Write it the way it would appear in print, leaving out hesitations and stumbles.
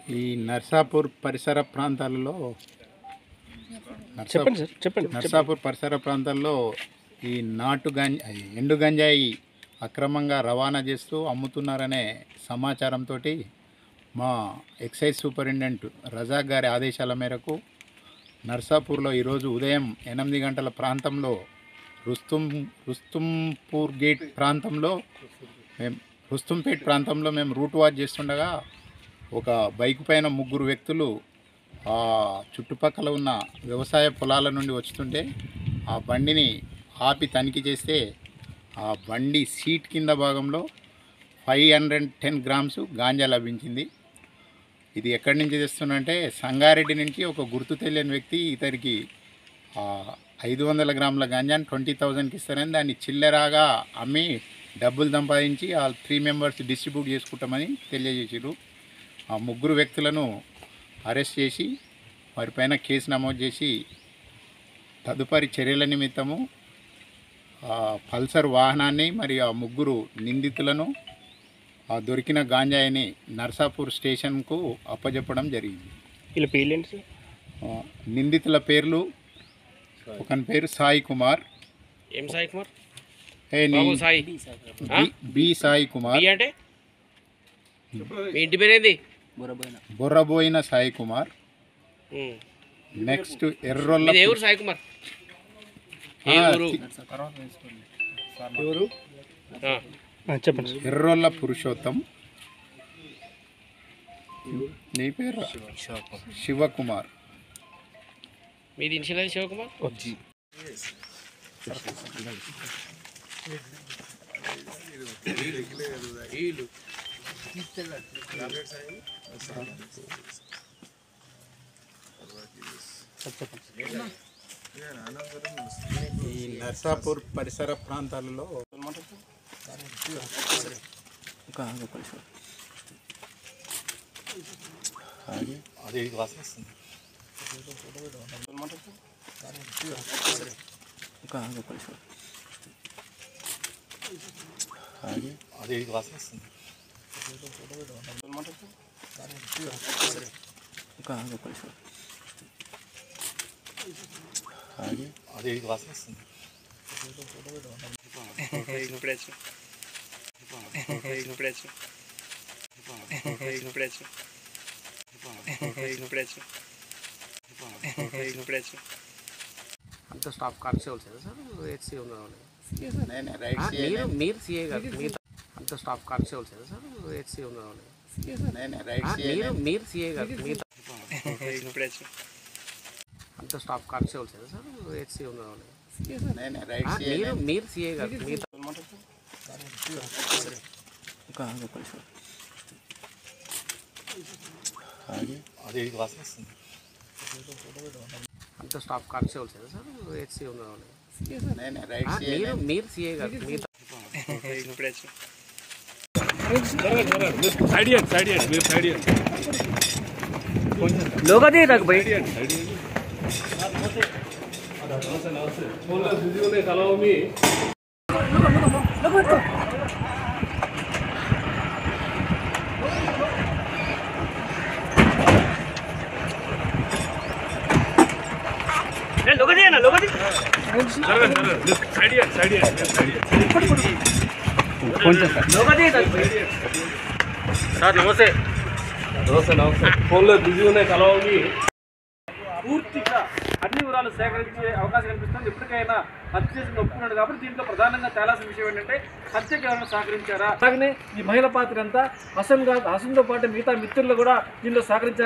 ఈ నర్సాపూర్ పరిసర ప్రాంతాలలో నర్సాపూర్ పరిసర ప్రాంతాల్లో ఈ ఎండు గంజాయి అక్రమంగా రవాణా చేస్తూ అమ్ముతున్నారనే సమాచారంతో మా ఎక్సైజ్ సూపరింటెండెంట్ రజాక్ గారి ఆదేశాల మేరకు నర్సాపూర్లో ఈరోజు ఉదయం 8 గంటల ప్రాంతంలో రుస్తుంపేట్ ప్రాంతంలో మేము రూట్ వాచ్ చేస్తుండగా ఒక బైక్ పైన 3 వ్యక్తులు ఆ చుట్టుపక్కల ఉన్న వ్యవసాయ పొలాల నుండి వస్తుంటే ఆ బండిని ఆపి తనిఖీ చేస్తే ఆ బండి సీట్ కింద భాగంలో 510 గ్రామ్స్ గాంజా లభించింది. ఇది ఎక్కడి నుంచి తెస్తున్నంటే సంగారెడ్డి నుంచి ఒక గుర్తు తెలియని వ్యక్తి ఇతనికి 500 గ్రాముల గాంజాని 20,000కి ఇస్తారని దాన్ని చిల్లెరాగా అమ్మి డబ్బులు సంపాదించి ఆ 3 మెంబర్స్ డిస్ట్రిబ్యూట్ చేసుకుంటామని తెలియజేసారు. ఆ 3 వ్యక్తులను అరెస్ట్ చేసి వారిపైన కేసు నమోదు చేసి తదుపరి చర్యల నిమిత్తము పల్సర్ వాహనాన్ని మరియు ఆ 3 నిందితులను దొరికిన గాంజాయిని నర్సాపూర్ స్టేషన్కు అప్పజెప్పడం జరిగింది. వీళ్ళ పేర్లు నిందితుల పేర్లు ఒకని పేరు సాయి కుమార్. ఏం సాయి కుమార్? బి సాయి కుమార్. అంటే ఇంటి పేరేంది? బొర్రబోయిన సాయి కుమార్. నెక్స్ట్ ఎర్రొల్ల సాయి కుమార్. ఎర్రొల్ల పురుషోత్తం. నీ పేరు శివకుమార్. మీది ఇనిషియల్ శివకుమార్. ఈ నర్సాపూర్ పరిసర ప్రాంతాలలో అదే వాసన వస్తుంది. అదే వాసన వస్తుంది. అదే వాసన వస్తుంది. అంత స్టాఫ్ కానిస్టేబుల్ సార్ హెచ్సి ఉన్నారు. మీరు సిఏ గారు అంత స్టాఫ్ కానిస్టేబుల్ సార్ హెచ్సి ఉన్నారు. మీరు సిఏ గారు అంత స్టాఫ్ కానిస్టేబుల్ సార్ హెచ్సి ఉన్నారు. మీరు సిఏ గారు అదే వాసన వస్తుంది. అంత స్టాఫ్ కానిస్టేబుల్ సార్ హెచ్సి ఉన్నారు. మీరు సిఏ గారు लोग तक भाई సార్ నమస్తే. ఫోన్లో బిజీ ఉన్నాయి కలవమి. పూర్తిగా అన్ని వివరాలు సేకరించే అవకాశం కనిపిస్తుంది. ఇప్పటికైనా హత్య చేసి ఒప్పుకున్నాడు కాబట్టి దీంట్లో ప్రధానంగా తేలాల్సిన విషయం ఏంటంటే హత్యకి ఎవరైనా సహకరించారా, అలాగనే ఈ మహిళ పాత్ర అంతా హసన్తో పాటు మిగతా మిత్రులు కూడా దీనిలో సహకరించారు.